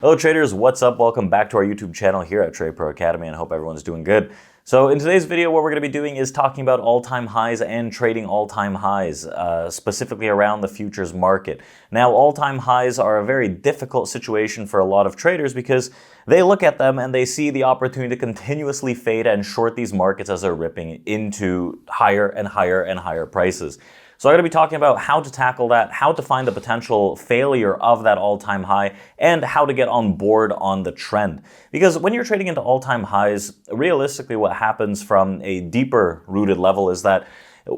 Hello traders, what's up? Welcome back to our YouTube channel here at TRADEPRO Academy, and I hope everyone's doing good. So in today's video, what we're going to be doing is talking about all-time highs and trading all-time highs, specifically around the futures market. Now, all-time highs are a very difficult situation for a lot of traders because they look at them and they see the opportunity to continuously fade and short these markets as they're ripping into higher and higher and higher prices. So I'm going to be talking about how to tackle that, how to find the potential failure of that all-time high, and how to get on board on the trend. Because when you're trading into all-time highs, realistically what happens from a deeper rooted level is that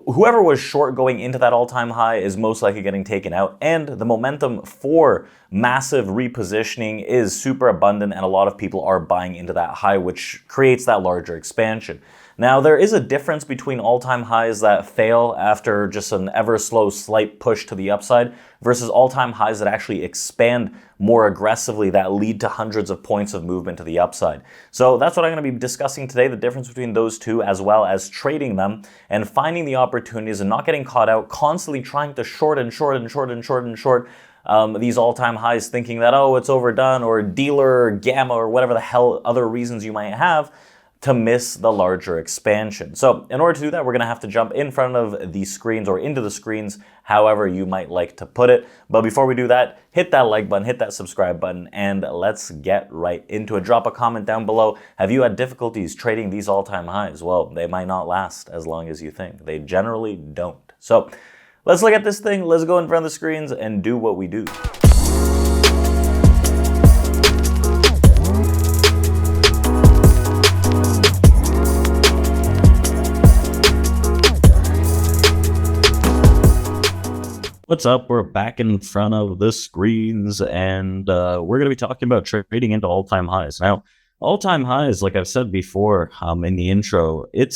whoever was short going into that all-time high is most likely getting taken out, and the momentum for massive repositioning is super abundant, and a lot of people are buying into that high, which creates that larger expansion. Now, there is a difference between all-time highs that fail after just an ever slow slight push to the upside versus all-time highs that actually expand more aggressively that lead to hundreds of points of movement to the upside. So that's what I'm going to be discussing today, the difference between those two, as well as trading them and finding the opportunities and not getting caught out, constantly trying to short these all-time highs, thinking that, oh, it's overdone, or dealer, or gamma, or whatever the hell other reasons you might have to miss the larger expansion. So in order to do that, we're going to have to jump in front of the screens or into the screens, however you might like to put it. But before we do that, hit that like button, hit that subscribe button, and let's get right into it. Drop a comment down below. Have you had difficulties trading these all-time highs? Well, they might not last as long as you think. They generally don't. So let's look at this thing. Let's go in front of the screens and do what we do. What's up? We're back in front of the screens, and we're going to be talking about trading into all-time highs. Now, all-time highs, like I've said before in the intro, it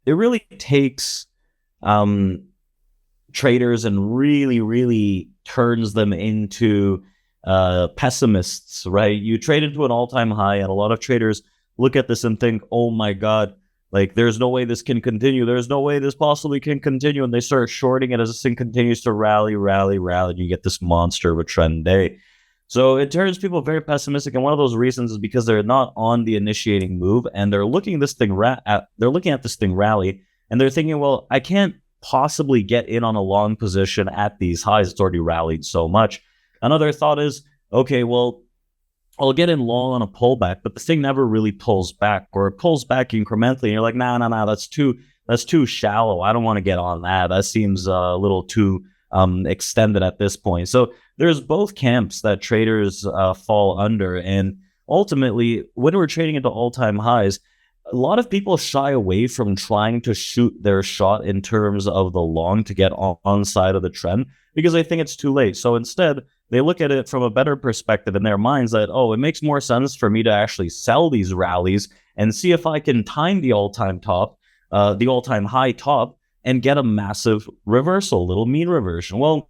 really takes traders and really turns them into pessimists, right? You trade into an all-time high, and a lot of traders look at this and think, oh my God, like, there's no way this can continue. There's no way this possibly can continue. And they start shorting it as this thing continues to rally. And you get this monster of a trend day. So it turns people very pessimistic. And one of those reasons is because they're not on the initiating move. And they're looking at this thing rally. And they're thinking, well, I can't possibly get in on a long position at these highs. It's already rallied so much. Another thought is, okay, well, I'll get in long on a pullback, but the thing never really pulls back, or it pulls back incrementally. And you're like, nah, that's too shallow. I don't want to get on that. That seems a little too extended at this point. So there's both camps that traders fall under. And ultimately, when we're trading into all-time highs, a lot of people shy away from trying to shoot their shot in terms of the long to get on side of the trend because they think it's too late. So instead, they look at it from a better perspective in their minds that, oh, it makes more sense for me to actually sell these rallies and see if I can time the all-time high top, and get a massive reversal, a little mean reversion. Well,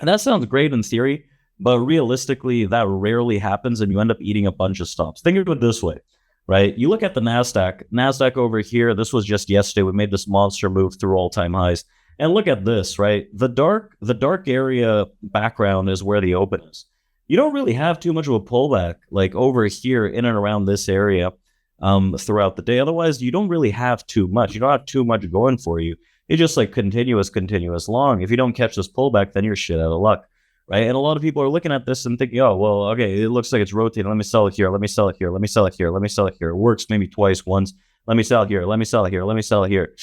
that sounds great in theory, but realistically, that rarely happens, and you end up eating a bunch of stops. Think of it this way, right? You look at the NASDAQ over here. This was just yesterday. We made this monster move through all-time highs. And look at this, right? The dark area background is where the open is. You don't really have too much of a pullback like over here in and around this area throughout the day. Otherwise, you don't really have too much. You don't have too much going for you. It's just like continuous long. If you don't catch this pullback, then you're shit out of luck, right? And a lot of people are looking at this and thinking, oh, well, okay, it looks like it's rotating. Let me sell it here. Let me sell it here. Let me sell it here. Let me sell it here. It works maybe twice, once. Let me sell it here. Let me sell it here. Let me sell it here.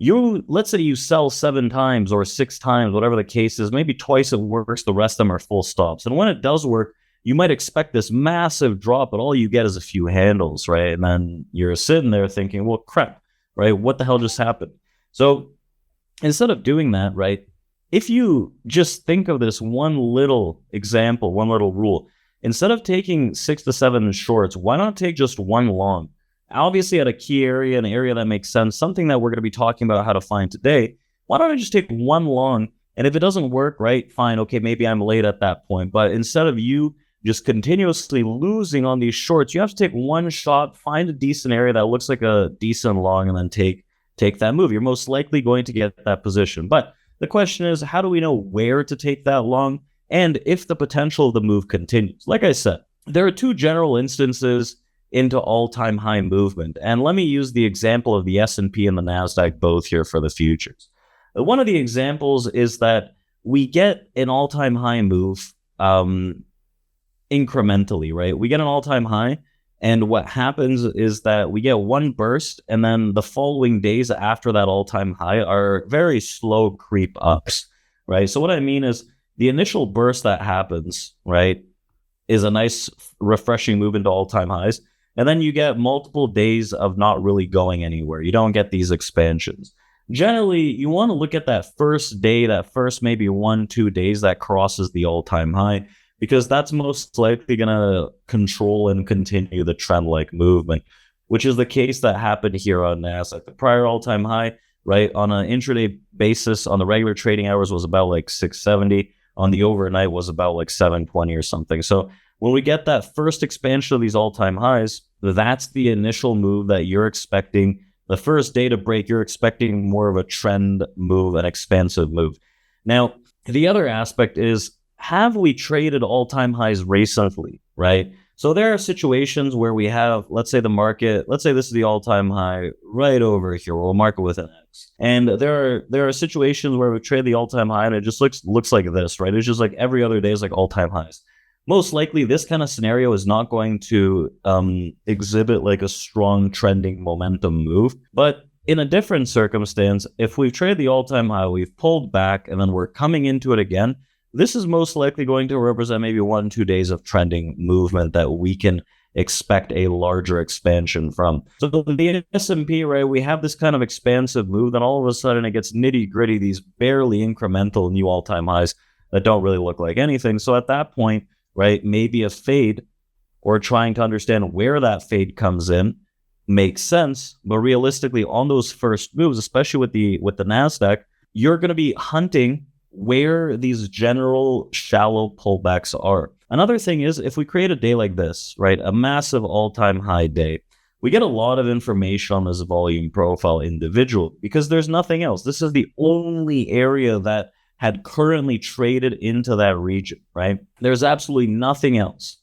Let's say you sell 7 times or 6 times, whatever the case is, maybe twice it works, the rest of them are full stops. And when it does work, you might expect this massive drop, but all you get is a few handles, right? And then you're sitting there thinking, well, crap, right? What the hell just happened? So instead of doing that, right, if you just think of this one little example, one little rule, instead of taking 6 to 7 shorts, why not take just one long? Obviously at a key area, an area that makes sense, something that we're going to be talking about how to find today. Why don't I just take one long? And if it doesn't work, right, fine, okay, maybe I'm late at that point. But instead of you just continuously losing on these shorts, you have to take one shot, find a decent area that looks like a decent long, and then take that move. You're most likely going to get that position. But the question is, how do we know where to take that long? and if the potential of the move continues. Like I said, there are two general instances into all-time high movement, and let me use the example of the S&P and the Nasdaq both here for the futures. One of the examples is that we get an all-time high move incrementally, right? We get an all-time high, and what happens is that we get one burst, and then the following days after that all-time high are very slow creep ups, right? So what I mean is the initial burst that happens, right, is a nice refreshing move into all-time highs, and then you get multiple days of not really going anywhere. You don't get these expansions. Generally, you want to look at that first day, that first maybe 1-2 days that crosses the all-time high, because that's most likely going to control and continue the trend-like movement, which is the case that happened here on Nasdaq. The prior all-time high, right, on an intraday basis, on the regular trading hours was about like 670. On the overnight was about like 720 or something. So when we get that first expansion of these all-time highs, that's the initial move that you're expecting. The first day to break, you're expecting more of a trend move, an expansive move. Now, the other aspect is, have we traded all-time highs recently, right? So there are situations where we have, let's say the market, let's say this is the all-time high right over here. We'll mark it with an X. And there are situations where we trade the all-time high and it just looks like this, right? It's just like every other day is like all-time highs. Most likely this kind of scenario is not going to exhibit like a strong trending momentum move. But in a different circumstance, if we've traded the all-time high, we've pulled back, and then we're coming into it again, this is most likely going to represent maybe 1-2 days of trending movement that we can expect a larger expansion from. So the S&P, right, we have this kind of expansive move, then all of a sudden it gets nitty-gritty, these barely incremental new all-time highs that don't really look like anything. So at that point, right, maybe a fade or trying to understand where that fade comes in makes sense. But realistically, on those first moves, especially with the Nasdaq, you're going to be hunting where these general shallow pullbacks are. Another thing is, if we create a day like this, right, a massive all-time high day, we get a lot of information on this volume profile individual because there's nothing else. This is the only area that had currently traded into that region, right? There's absolutely nothing else,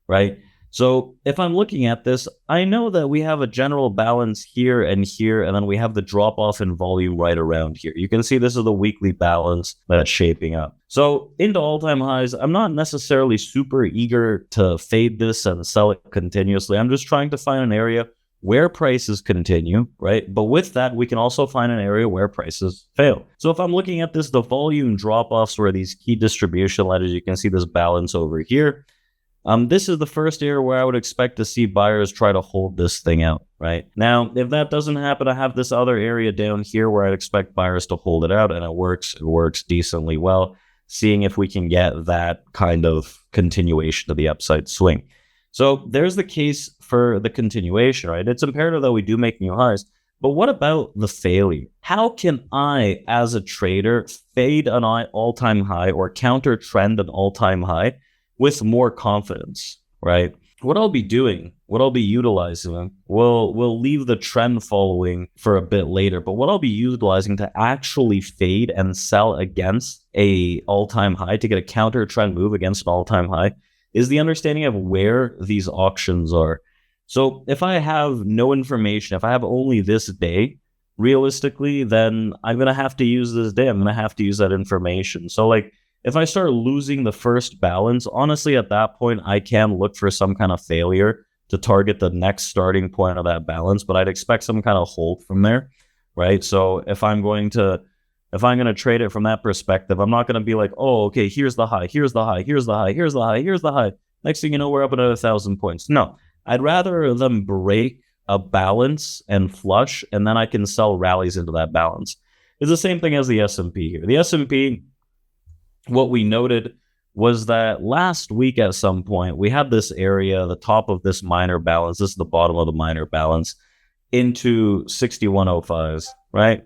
right? So if I'm looking at this, I know that we have a general balance here, and then we have the drop off in volume right around here. You can see this is the weekly balance that's shaping up. So into all-time highs, I'm not necessarily super eager to fade this and sell it continuously. I'm just trying to find an area where prices continue, right? But with that, we can also find an area where prices fail. So if I'm looking at this, the volume drop-offs were these key distribution letters. You can see this balance over here. This is the first area where I would expect to see buyers try to hold this thing out, right? Now, if that doesn't happen, I have this other area down here where I'd expect buyers to hold it out, and it works decently well, seeing if we can get that kind of continuation of the upside swing. So there's the case for the continuation, right? It's imperative that we do make new highs, but what about the failure? How can I, as a trader, fade an all-time high or counter trend an all-time high with more confidence, right? What I'll be doing, what I'll be utilizing, we'll leave the trend following for a bit later, but what I'll be utilizing to actually fade and sell against a all-time high, to get a counter trend move against an all-time high, is the understanding of where these auctions are. So if I have no information, if I have only this day, realistically, then I'm going to have to use this day. I'm going to have to use that information. So like, if I start losing the first balance, honestly, at that point, I can look for some kind of failure to target the next starting point of that balance, but I'd expect some kind of hold from there, right? So if I'm going to trade it from that perspective, I'm not going to be like, oh, okay, here's the high, here's the high, here's the high, here's the high, here's the high. Next thing you know, we're up another 1,000 points. No, I'd rather them break a balance and flush, and then I can sell rallies into that balance. It's the same thing as the S&P here. The S&P, what we noted was that last week at some point, we had this area, the top of this minor balance, this is the bottom of the minor balance, into 6105s, right?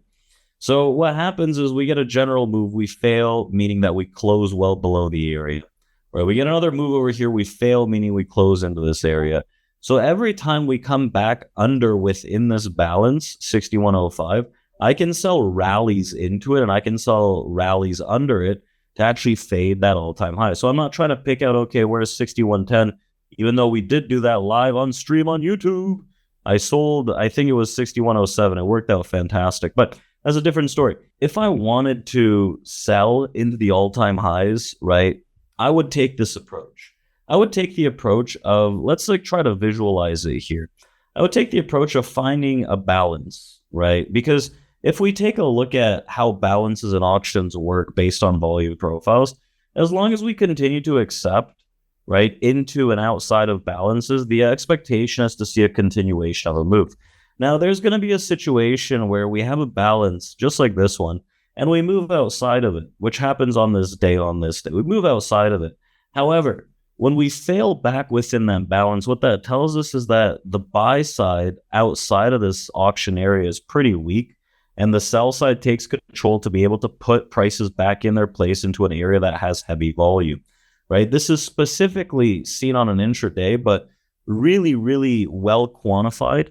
So what happens is we get a general move, we fail, meaning that we close well below the area, right? We get another move over here, we fail, meaning we close into this area. So every time we come back under within this balance, 6105, I can sell rallies into it, and I can sell rallies under it, to actually fade that all-time high. So I'm not trying to pick out, okay, where's 6110, even though we did do that live on stream on YouTube. I sold, I think it was 6107. It worked out fantastic. But that's a different story. If I wanted to sell into the all-time highs, right, I would take this approach. I would take the approach of, let's like try to visualize it here. I would take the approach of finding a balance, right? Because if we take a look at how balances and auctions work based on volume profiles, as long as we continue to accept, right, into and outside of balances, the expectation is to see a continuation of a move. Now, there's going to be a situation where we have a balance just like this one, and we move outside of it, which happens on this day, We move outside of it. However, when we fail back within that balance, what that tells us is that the buy side outside of this auction area is pretty weak, and the sell side takes control to be able to put prices back in their place into an area that has heavy volume, right? This is specifically seen on an intraday, but really, really well quantified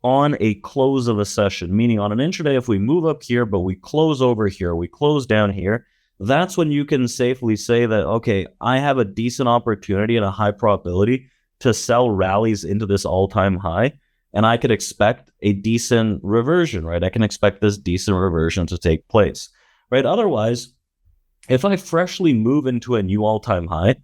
on a close of a session, meaning on an intraday, if we move up here, but we close over here, we close down here, that's when you can safely say that, okay, I have a decent opportunity and a high probability to sell rallies into this all-time high, and I could expect a decent reversion, right? I can expect this decent reversion to take place, right? Otherwise, if I freshly move into a new all-time high,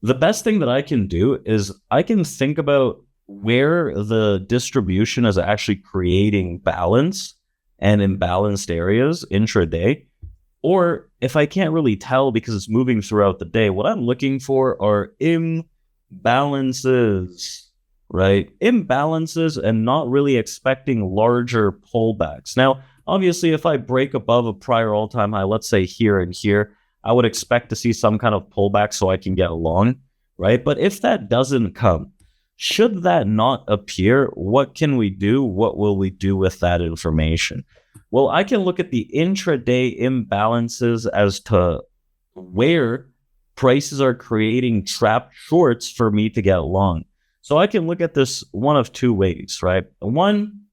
the best thing that I can do is I can think about where the distribution is actually creating balance and imbalanced areas intraday. Or if I can't really tell because it's moving throughout the day, what I'm looking for are imbalances, right? Imbalances and not really expecting larger pullbacks. Now, obviously, if I break above a prior all-time high, let's say here and here, I would expect to see some kind of pullback so I can get long, right? But if that doesn't come, should that not appear, what can we do? What will we do with that information? Well, I can look at the intraday imbalances as to where prices are creating trapped shorts for me to get long. So I can look at this one of two ways, right? One,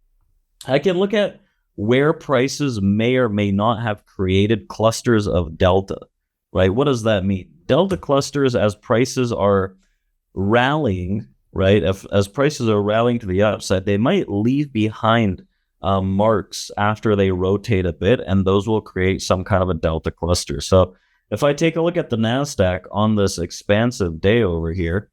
I can look at where prices may or may not have created clusters of delta, right? What does that mean? Delta clusters as prices are rallying, right? As prices are rallying to the upside, they might leave behind marks after they rotate a bit, and those will create some kind of a delta cluster. So if I take a look at the NASDAQ on this expansive day over here,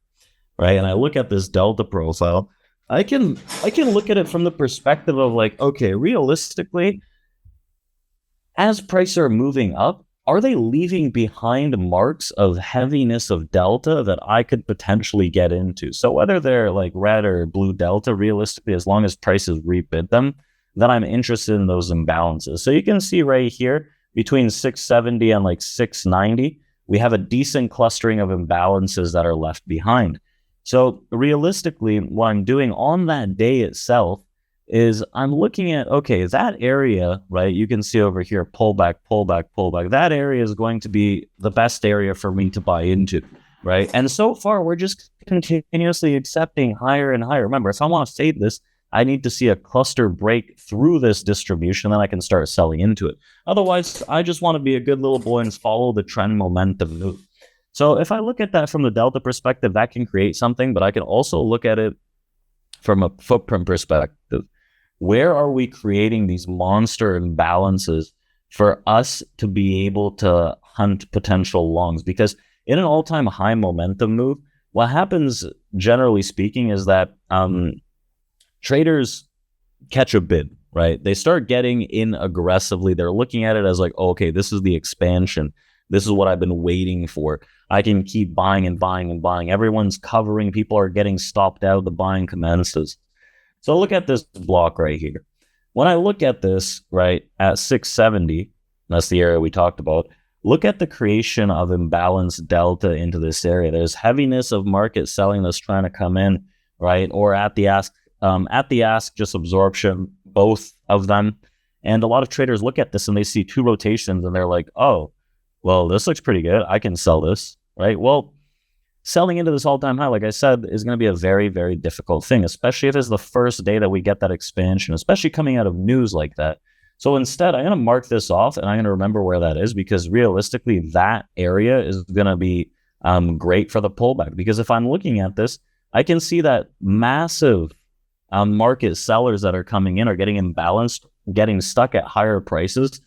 right, and I look at this delta profile, I can look at it from the perspective of like, okay, realistically, as prices are moving up, are they leaving behind marks of heaviness of delta that I could potentially get into? So whether they're like red or blue delta, realistically, as long as prices rebid them, then I'm interested in those imbalances. So you can see right here between 670 and like 690, we have a decent clustering of imbalances that are left behind. So realistically, what I'm doing on that day itself is I'm looking at, okay, that area, right, you can see over here, pullback, pullback, pullback. That area is going to be the best area for me to buy into, right? And so far, we're just continuously accepting higher and higher. Remember, if I want to fade this, I need to see a cluster break through this distribution, then I can start selling into it. Otherwise, I just want to be a good little boy and follow the trend momentum move. So if I look at that from the delta perspective, that can create something, but I can also look at it from a footprint perspective. Where are we creating these monster imbalances for us to be able to hunt potential longs? Because in an all-time high momentum move, what happens, generally speaking, is that traders catch a bid, right? They start getting in aggressively. They're looking at it as like, oh, okay, this is the expansion. This is what I've been waiting for. I can keep buying and buying and buying. Everyone's covering. People are getting stopped out. The buying commences. So look at this block right here. When I look at this, right, at 670, that's the area we talked about, look at the creation of imbalanced delta into this area. There's heaviness of market selling that's trying to come in, right, or at the ask, just absorption, both of them. And a lot of traders look at this and they see two rotations and they're like, oh, well, this looks pretty good. I can sell this, right? Well, selling into this all-time high, like I said, is going to be a very, very difficult thing, especially if it's the first day that we get that expansion, especially coming out of news like that. So instead, I'm going to mark this off and I'm going to remember where that is, because realistically, that area is going to be great for the pullback. Because if I'm looking at this, I can see that massive market sellers that are coming in are getting imbalanced, getting stuck at higher prices.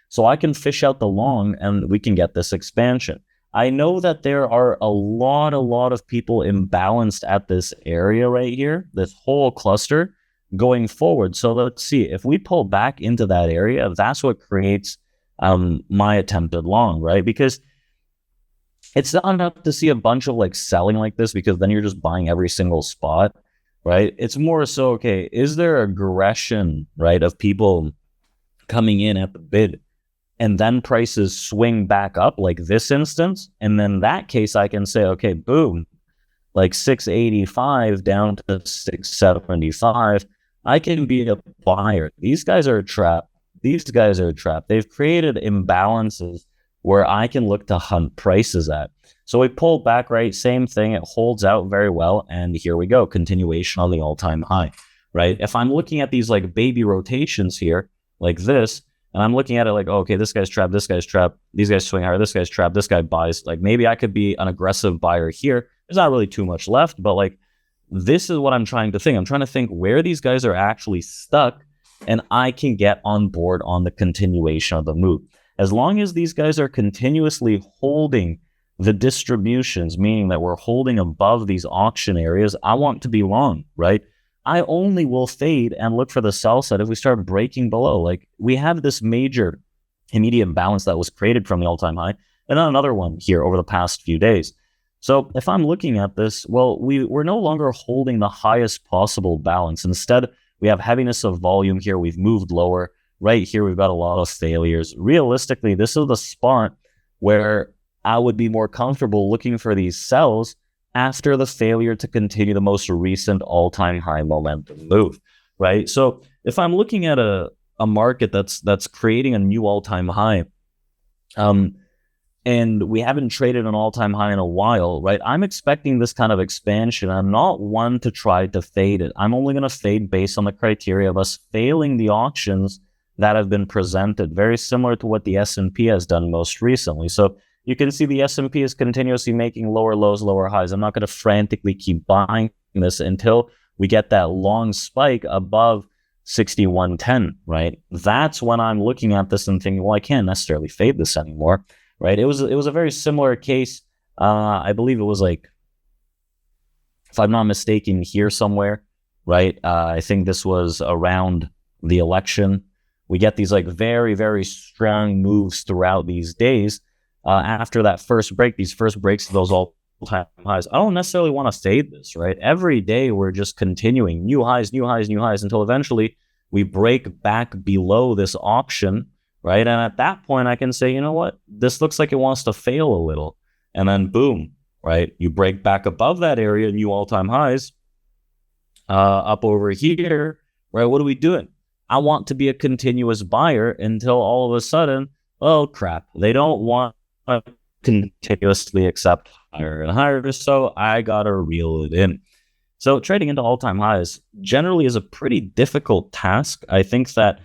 So I can fish out the long and we can get this expansion. I know that there are a lot of people imbalanced at this area right here, this whole cluster going forward. So let's see, if we pull back into that area, that's what creates my attempted long, right? Because it's not enough to see a bunch of like selling like this, because then you're just buying every single spot, right? It's more so, okay, is there aggression, right, of people coming in at the bid and then prices swing back up like this instance? And then in that case, I can say, okay, boom, like 685 down to 675. I can be a buyer. These guys are a trap. These guys are a trap. They've created imbalances where I can look to hunt prices at. So we pull back, right? Same thing. It holds out very well. And here we go. Continuation on the all-time high, right? If I'm looking at these like baby rotations here, like this, and I'm looking at it like, oh, okay, this guy's trapped, this guy's trapped, these guys swing higher, this guy's trapped, this guy buys. Like maybe I could be an aggressive buyer here. There's not really too much left, but like this is what I'm trying to think. I'm trying to think where these guys are actually stuck, and I can get on board on the continuation of the move. As long as these guys are continuously holding the distributions, meaning that we're holding above these auction areas, I want to be long, right? I only will fade and look for the sell side if we start breaking below. Like we have this major immediate balance that was created from the all-time high, and then another one here over the past few days. So if I'm looking at this, well, we're no longer holding the highest possible balance. Instead, we have heaviness of volume here. We've moved lower. Right here, we've got a lot of failures. Realistically, this is the spot where I would be more comfortable looking for these sells after the failure to continue the most recent all-time high momentum move, right? So if I'm looking at a market that's creating a new all-time high, and we haven't traded an all-time high in a while, right? I'm expecting this kind of expansion. I'm not one to try to fade it. I'm only going to fade based on the criteria of us failing the auctions that have been presented, very similar to what the S&P has done most recently. So you can see the S&P is continuously making lower lows, lower highs. I'm not going to frantically keep buying this until we get that long spike above 6110, right? That's when I'm looking at this and thinking, well, I can't necessarily fade this anymore, right? It was a very similar case. I believe it was like, if I'm not mistaken, here somewhere, right? I think this was around the election. We get these like very, very strong moves throughout these days. After that first break, these first breaks to those all-time highs, I don't necessarily want to fade this, right? Every day we're just continuing new highs, new highs, new highs until eventually we break back below this auction, right? And at that point, I can say, you know what? This looks like it wants to fail a little. And then boom, right? You break back above that area, new all-time highs, up over here, right? What are we doing? I want to be a continuous buyer until all of a sudden, oh crap, they don't want to continuously accept higher and higher, so I gotta reel it in. So trading into all-time highs generally is a pretty difficult task. I think that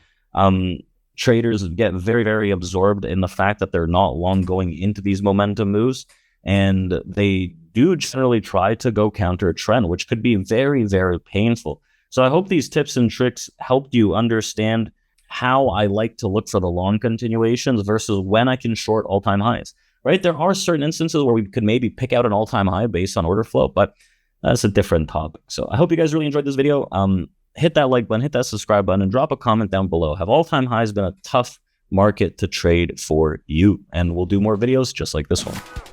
traders get very, very absorbed in the fact that they're not long going into these momentum moves, and they do generally try to go counter a trend, which could be very, very painful. So I hope these tips and tricks helped you understand how I like to look for the long continuations versus when I can short all-time highs, right? There are certain instances where we could maybe pick out an all-time high based on order flow, but that's a different topic. So I hope you guys really enjoyed this video. Hit that like button, hit that subscribe button, and drop a comment down below. Have all-time highs been a tough market to trade for you? And we'll do more videos just like this one.